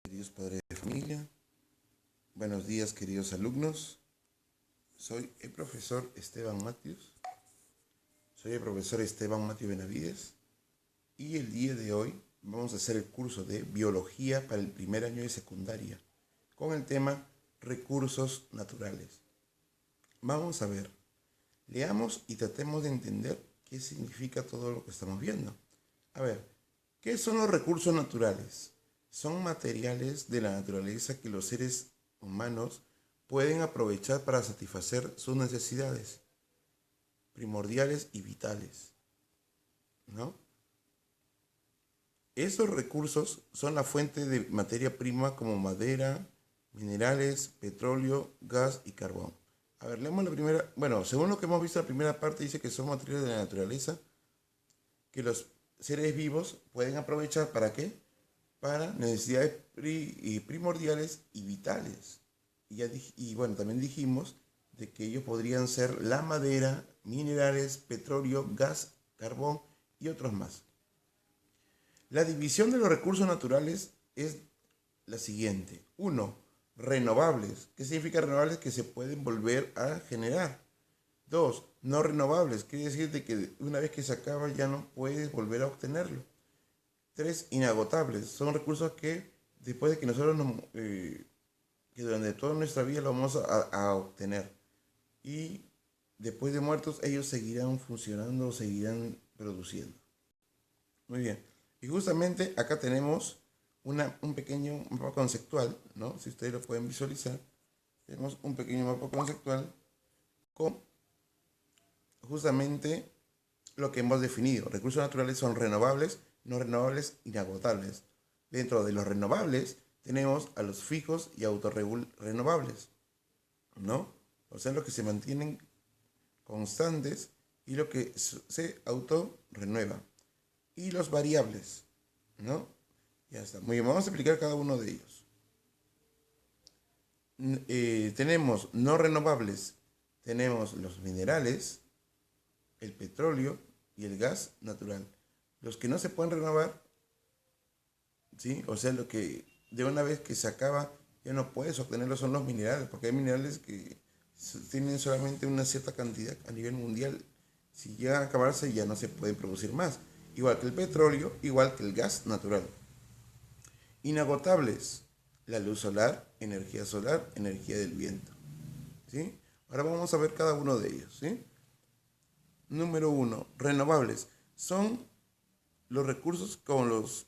Queridos padres de familia, buenos días queridos alumnos. Soy el profesor Esteban Matius. Soy el profesor Esteban Matius Benavides y el día de hoy vamos a hacer el curso de Biología para el primer año de secundaria con el tema Recursos naturales. Vamos a ver, leamos y tratemos de entender qué significa todo lo que estamos viendo. A ver, ¿qué son los recursos naturales? Son materiales de la naturaleza que los seres humanos pueden aprovechar para satisfacer sus necesidades primordiales y vitales, ¿no? Estos recursos son la fuente de materia prima como madera, minerales, petróleo, gas y carbón. A ver, leemos la primera. Bueno, según lo que hemos visto, la primera parte dice que son materiales de la naturaleza que los seres vivos pueden aprovechar. ¿Para qué? Para necesidades primordiales y vitales. Y bueno, también dijimos de que ellos podrían ser la madera, minerales, petróleo, gas, carbón y otros más. La división de los recursos naturales es la siguiente. 1. Renovables. ¿Qué significa renovables? Que se pueden volver a generar. 2. No renovables. Quiere decir de que una vez que se acaba ya no puedes volver a obtenerlo. 3. Inagotables. Son recursos que después de que nosotros que durante toda nuestra vida lo vamos a obtener. Y después de muertos ellos seguirán funcionando, seguirán produciendo. Muy bien. Y justamente acá tenemos un pequeño mapa conceptual, ¿no? Si ustedes lo pueden visualizar, tenemos un pequeño mapa conceptual con justamente lo que hemos definido. Recursos naturales son renovables, no renovables, inagotables. Dentro de los renovables tenemos a los fijos y autorrenovables, ¿no? O sea, los que se mantienen constantes y lo que se autorrenueva. Y los variables, ¿no? Ya está. Muy bien, vamos a explicar cada uno de ellos. Tenemos no renovables, tenemos los minerales, el petróleo y el gas natural. Los que no se pueden renovar, ¿sí? O sea, lo que de una vez que se acaba ya no puedes obtenerlos son los minerales, porque hay minerales que tienen solamente una cierta cantidad a nivel mundial. Si llegan a acabarse ya no se pueden producir más. Igual que el petróleo, igual que el gas natural. Inagotables, la luz solar, energía del viento, ¿sí? Ahora vamos a ver cada uno de ellos, ¿sí? Número 1, renovables. Son los recursos con los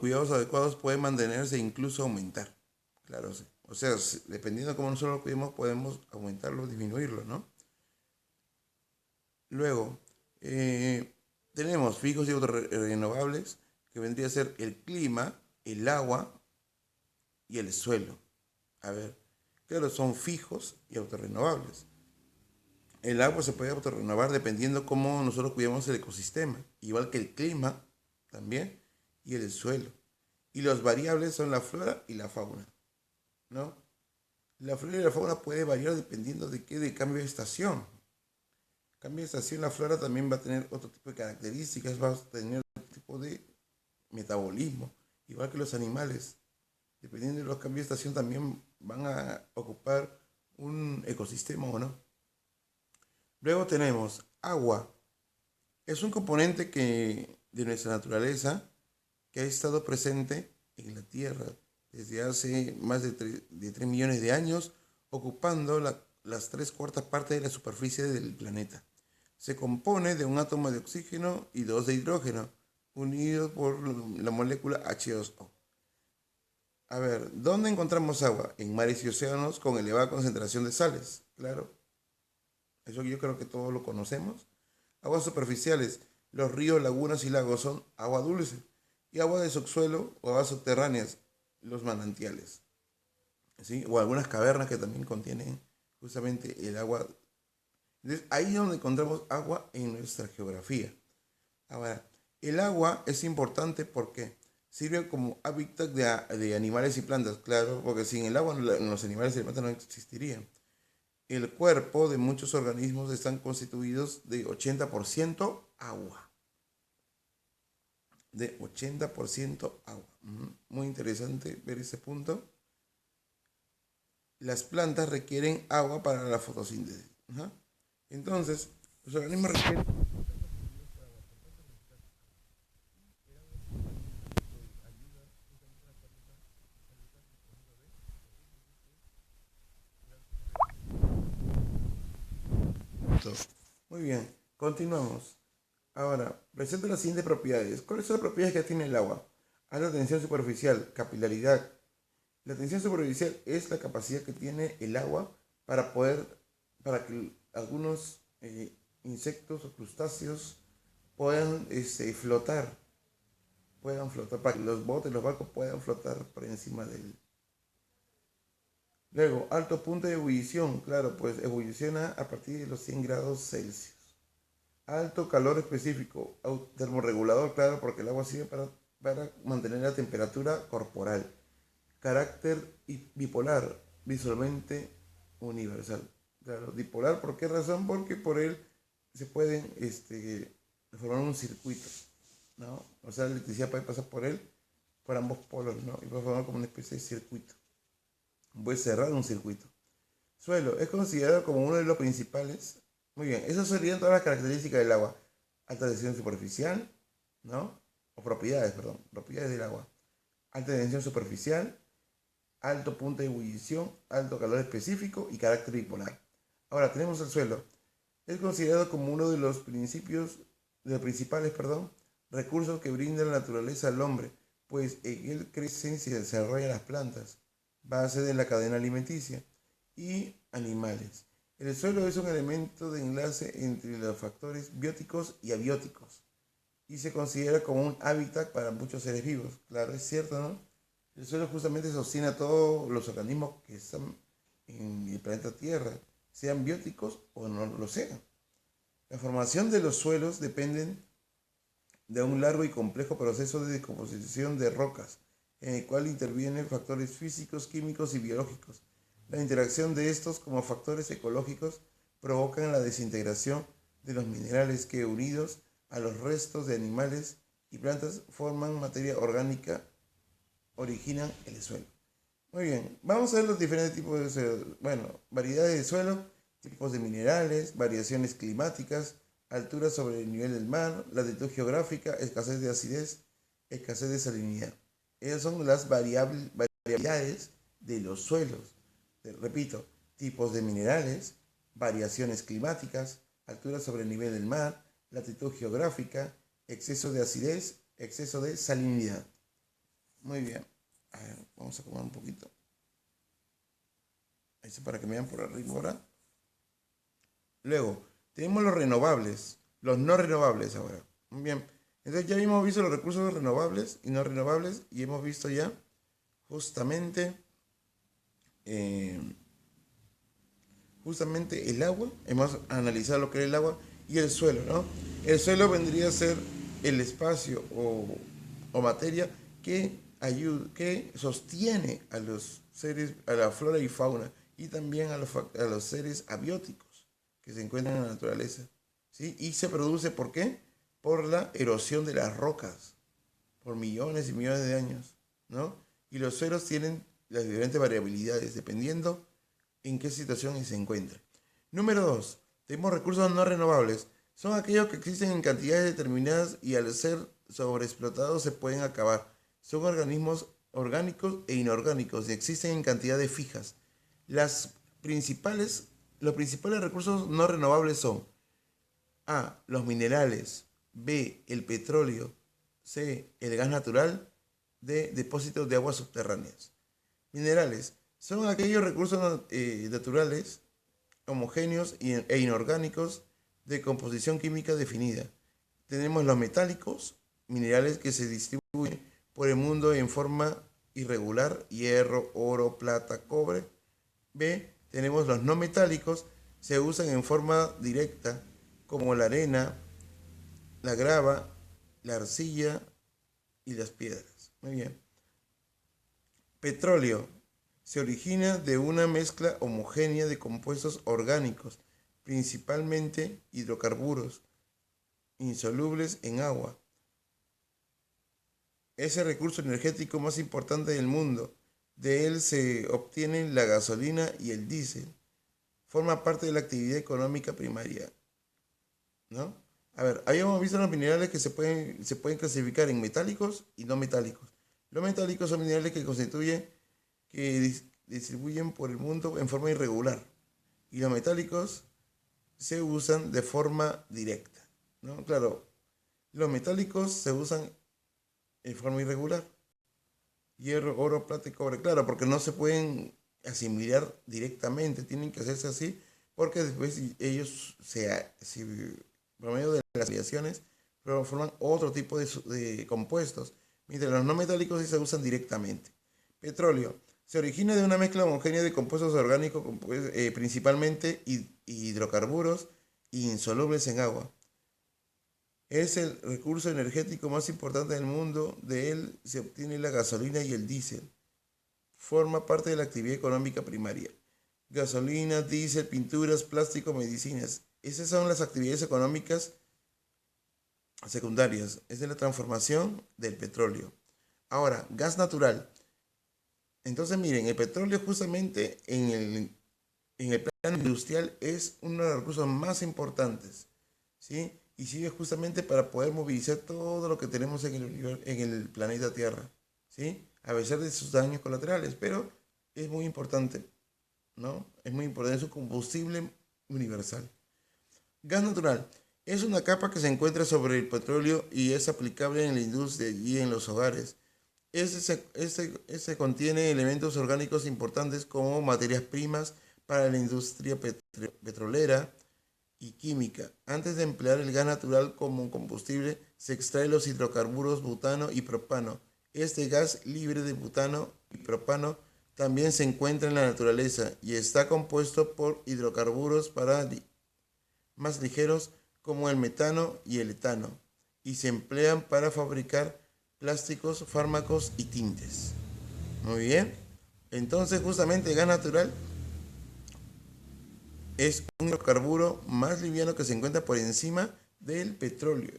cuidados adecuados pueden mantenerse e incluso aumentar. Claro, sí. O sea, dependiendo de cómo nosotros lo cuidemos, podemos aumentarlo o disminuirlo, ¿no? Luego, tenemos fijos y autorrenovables, que vendría a ser el clima, el agua y el suelo. A ver, claro, son fijos y autorrenovables. El agua se puede autorrenovar dependiendo cómo nosotros cuidemos el ecosistema, igual que el clima también y el suelo. Y los variables son la flora y la fauna, ¿no? La flora y la fauna puede variar dependiendo de qué, de cambio de estación. Cambio de estación, la flora también va a tener otro tipo de características, va a tener otro tipo de metabolismo, igual que los animales. Dependiendo de los cambios de estación también van a ocupar un ecosistema o no. Luego tenemos agua. Es un componente de nuestra naturaleza que ha estado presente en la Tierra desde hace más de 3 millones de años, ocupando las 3/4 partes de la superficie del planeta. Se compone de un átomo de oxígeno y 2 de hidrógeno, unidos por la molécula H2O. A ver, ¿dónde encontramos agua? En mares y océanos con elevada concentración de sales, claro. Eso yo creo que todos lo conocemos. Aguas superficiales. Los ríos, lagunas y lagos son agua dulce. Y agua de subsuelo o aguas subterráneas, los manantiales, ¿sí? O algunas cavernas que también contienen justamente el agua. Entonces, ahí es donde encontramos agua en nuestra geografía. Ahora, el agua es importante porque sirve como hábitat de animales y plantas, claro, porque sin el agua los animales y las plantas no existirían. El cuerpo de muchos organismos están constituidos de 80% agua. de 80% agua. Muy interesante ver ese punto. Las plantas requieren agua para la fotosíntesis. Ajá. Entonces, los organismos requieren esto. Muy bien, continuamos. Ahora, presenta las siguientes propiedades. ¿Cuáles son las propiedades que tiene el agua? Alta tensión superficial, capilaridad. La tensión superficial es la capacidad que tiene el agua para que algunos insectos o crustáceos puedan flotar, para que los botes, los barcos puedan flotar por encima del. Luego, alto punto de ebullición, claro, pues ebulliciona a partir de los 100 grados Celsius. Alto calor específico, termorregulador, claro, porque el agua sirve para mantener la temperatura corporal. Carácter bipolar, visualmente universal. Claro, bipolar, ¿por qué razón? Porque por él se pueden formar un circuito, ¿no? O sea, la electricidad puede pasar por él, por ambos polos, ¿no? Y puede formar como una especie de circuito. Puede cerrar un circuito. Suelo, es considerado como uno de los principales. Muy bien, esas serían todas las características del agua. Alta tensión superficial, ¿no? O propiedades, perdón, propiedades del agua. Alta tensión superficial, alto punto de ebullición, alto calor específico y carácter bipolar. Ahora tenemos el suelo. Es considerado como uno de los principales, recursos que brinda la naturaleza al hombre, pues en él crecen y se desarrollan las plantas, base de la cadena alimenticia, y animales. El suelo es un elemento de enlace entre los factores bióticos y abióticos y se considera como un hábitat para muchos seres vivos. Claro, es cierto, ¿no? El suelo justamente sostiene a todos los organismos que están en el planeta Tierra, sean bióticos o no lo sean. La formación de los suelos depende de un largo y complejo proceso de decomposición de rocas, en el cual intervienen factores físicos, químicos y biológicos. La interacción de estos como factores ecológicos provocan la desintegración de los minerales que, unidos a los restos de animales y plantas, forman materia orgánica, originan el suelo. Muy bien, vamos a ver los diferentes tipos de suelo. Bueno, variedades de suelo, tipos de minerales, variaciones climáticas, altura sobre el nivel del mar, latitud geográfica, escasez de acidez, escasez de salinidad. Esas son las variabilidades de los suelos. Repito, tipos de minerales, variaciones climáticas, altura sobre el nivel del mar, latitud geográfica, exceso de acidez, exceso de salinidad. Muy bien. A ver, vamos a acomodar un poquito. Eso para que me vean por arriba ahora. Luego, tenemos los renovables, los no renovables ahora. Muy bien. Entonces ya hemos visto los recursos renovables y no renovables y hemos visto ya justamente el agua. Hemos analizado lo que es el agua y el suelo, ¿no? El suelo vendría a ser el espacio o materia que sostiene a los seres, a la flora y fauna y también a los seres abióticos que se encuentran en la naturaleza, ¿sí? Y se produce, ¿por qué? Por la erosión de las rocas, por millones y millones de años, ¿no? Y los suelos tienen las diferentes variabilidades dependiendo en qué situación se encuentra. Número 2. Tenemos recursos no renovables. Son aquellos que existen en cantidades determinadas y al ser sobreexplotados se pueden acabar. Son organismos orgánicos e inorgánicos y existen en cantidades fijas. Los principales recursos no renovables son A. Los minerales. B. El petróleo. C. El gas natural. D. Depósitos de aguas subterráneas. Minerales son aquellos recursos naturales, homogéneos e inorgánicos de composición química definida. Tenemos los metálicos, minerales que se distribuyen por el mundo en forma irregular, hierro, oro, plata, cobre. B. Tenemos los no metálicos, se usan en forma directa, como la arena, la grava, la arcilla y las piedras. Muy bien. Petróleo. Se origina de una mezcla homogénea de compuestos orgánicos, principalmente hidrocarburos, insolubles en agua. Es el recurso energético más importante del mundo. De él se obtienen la gasolina y el diésel. Forma parte de la actividad económica primaria, ¿no? A ver, habíamos visto los minerales que se pueden clasificar en metálicos y no metálicos. Los metálicos son minerales que distribuyen por el mundo en forma irregular. Y los metálicos se usan de forma directa, ¿no? Claro, los metálicos se usan en forma irregular. Hierro, oro, plata y cobre. Claro, porque no se pueden asimilar directamente, tienen que hacerse así, porque después ellos por medio de las aleaciones forman otro tipo de compuestos, mientras los no metálicos sí se usan directamente. Petróleo. Se origina de una mezcla homogénea de compuestos orgánicos, principalmente hidrocarburos insolubles en agua. Es el recurso energético más importante del mundo. De él se obtiene la gasolina y el diésel. Forma parte de la actividad económica primaria. Gasolina, diésel, pinturas, plástico, medicinas. Esas son las actividades económicas secundarias. Es de la transformación del petróleo. Ahora, gas natural. Entonces, miren, el petróleo justamente en el plano industrial es uno de los recursos más importantes, ¿sí? Y sirve justamente para poder movilizar todo lo que tenemos en el planeta Tierra, ¿sí? A pesar de sus daños colaterales, pero es muy importante, ¿no? Es muy importante, es un combustible universal. Gas natural es una capa que se encuentra sobre el petróleo y es aplicable en la industria y en los hogares. Este contiene elementos orgánicos importantes como materias primas para la industria petrolera y química. Antes de emplear el gas natural como combustible, se extraen los hidrocarburos butano y propano. Este gas libre de butano y propano también se encuentra en la naturaleza y está compuesto por hidrocarburos más ligeros como el metano y el etano, y se emplean para fabricar plásticos, fármacos y tintes. Muy bien. Entonces, justamente el gas natural es un hidrocarburo más liviano que se encuentra por encima del petróleo.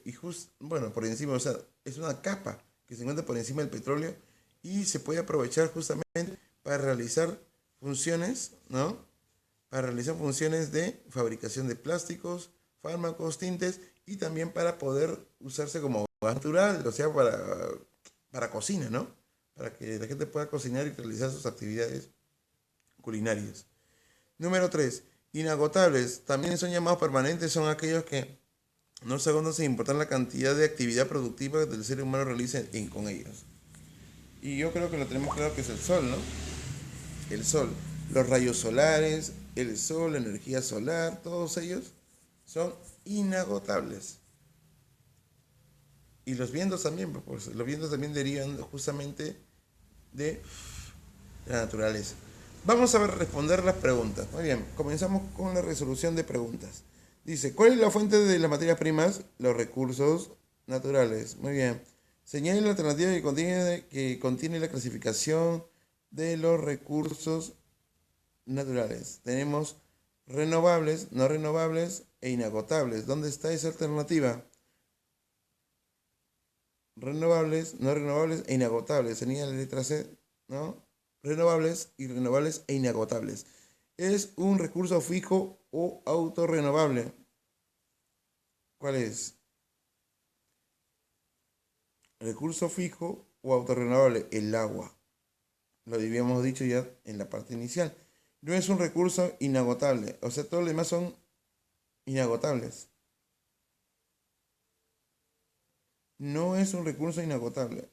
Bueno, por encima, o sea, es una capa que se encuentra por encima del petróleo y se puede aprovechar justamente para realizar funciones, ¿no? Para realizar funciones de fabricación de plásticos, fármacos, tintes y también para poder usarse como gas natural, o sea, para cocina, ¿no? Para que la gente pueda cocinar y realizar sus actividades culinarias. Número 3. Inagotables. También son llamados permanentes, son aquellos que no se conoce sin importar la cantidad de actividad productiva que el ser humano realiza con ellos. Y yo creo que lo tenemos claro que es el sol, ¿no? El sol, los rayos solares, el sol, la energía solar, todos ellos son inagotables. Y los vientos también, pues los vientos también derivan justamente de la naturaleza. Vamos a ver, responder las preguntas. Muy bien, comenzamos con la resolución de preguntas. Dice, ¿cuál es la fuente de las materias primas? Los recursos naturales. Muy bien. Señale la alternativa que contiene la clasificación de los recursos naturales. Tenemos renovables, no renovables e inagotables. ¿Dónde está esa alternativa? Renovables, no renovables e inagotables. Sería la letra C, ¿no? Renovables, irrenovables e inagotables. ¿Es un recurso fijo o autorrenovable? ¿Cuál es? Recurso fijo o autorrenovable, el agua. Lo habíamos dicho ya en la parte inicial. No es un recurso inagotable, o sea, todos los demás son inagotables. No es un recurso inagotable,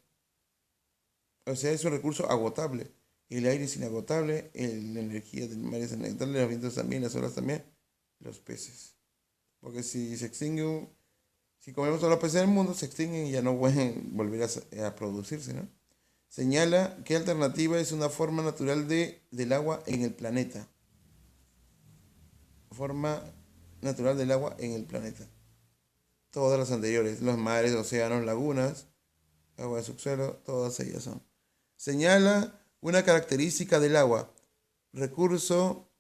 o sea, es un recurso agotable. El aire es inagotable, la energía del mar es inagotable, los vientos también, las olas también, los peces. Porque si comemos todos los peces del mundo, se extinguen y ya no pueden volver a producirse, ¿no? Señala qué alternativa es una forma natural del agua en el planeta. Forma natural del agua en el planeta. Todas las anteriores, los mares, océanos, lagunas, agua de subsuelo, todas ellas son. Señala una característica del agua. Recurso,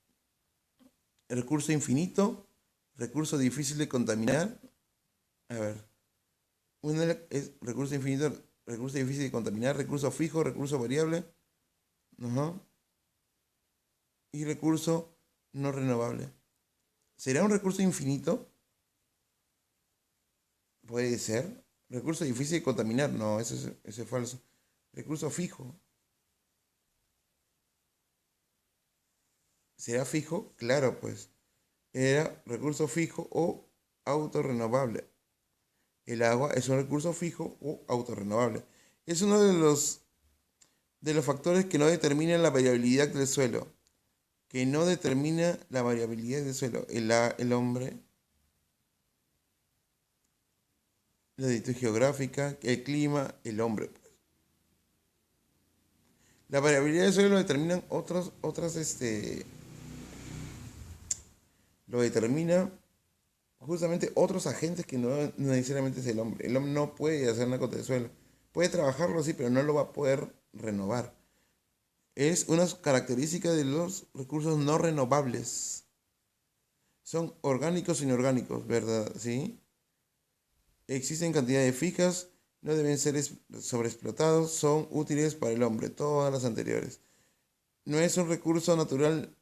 recurso infinito, recurso difícil de contaminar. A ver, es recurso infinito, recurso difícil de contaminar, recurso fijo, recurso variable, ajá, y recurso no renovable. ¿Será un recurso infinito? Puede ser. Recurso difícil de contaminar, no, ese es falso. Recurso fijo. ¿Será fijo? Claro, pues. Era recurso fijo o autorrenovable. El agua es un recurso fijo o autorrenovable. Es uno de los factores que no determinan la variabilidad del suelo. Que no determina la variabilidad del suelo. El hombre, la latitud geográfica, el clima, el hombre. La variabilidad del suelo lo determinan lo determina justamente otros agentes que no necesariamente es el hombre. El hombre no puede hacer nada contra el suelo. Puede trabajarlo, sí, pero no lo va a poder renovar. Es una característica de los recursos no renovables. Son orgánicos e inorgánicos, ¿verdad? ¿Sí? Existen cantidades fijas, no deben ser sobreexplotados, son útiles para el hombre, todas las anteriores. No es un recurso natural,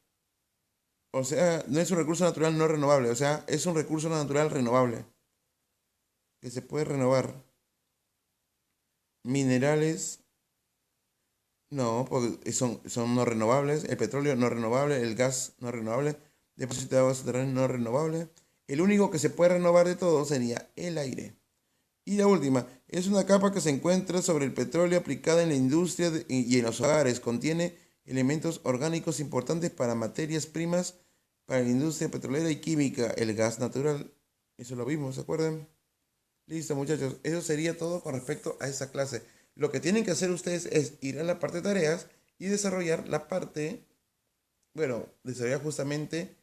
o sea, no es un recurso natural no renovable, o sea, es un recurso natural renovable, que se puede renovar. Minerales, no, porque son no renovables. El petróleo no renovable, el gas no renovable, depósito de agua subterránea no renovable. El único que se puede renovar de todo sería el aire. Y la última, es una capa que se encuentra sobre el petróleo aplicada en la industria y en los hogares. Contiene elementos orgánicos importantes para materias primas, para la industria petrolera y química, el gas natural. Eso lo vimos, ¿se acuerdan? Listo, muchachos. Eso sería todo con respecto a esa clase. Lo que tienen que hacer ustedes es ir a la parte de tareas y desarrollar la parte, bueno, desarrollar justamente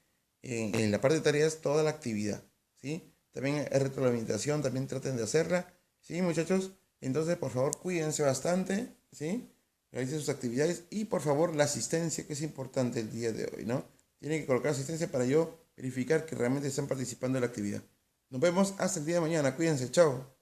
en la parte de tareas toda la actividad, ¿sí? También hay retroalimentación, también traten de hacerla, ¿sí, muchachos? Entonces, por favor, cuídense bastante, ¿sí? Realicen sus actividades y, por favor, la asistencia, que es importante el día de hoy, ¿no? Tienen que colocar asistencia para yo verificar que realmente están participando en la actividad. Nos vemos hasta el día de mañana. Cuídense, chao.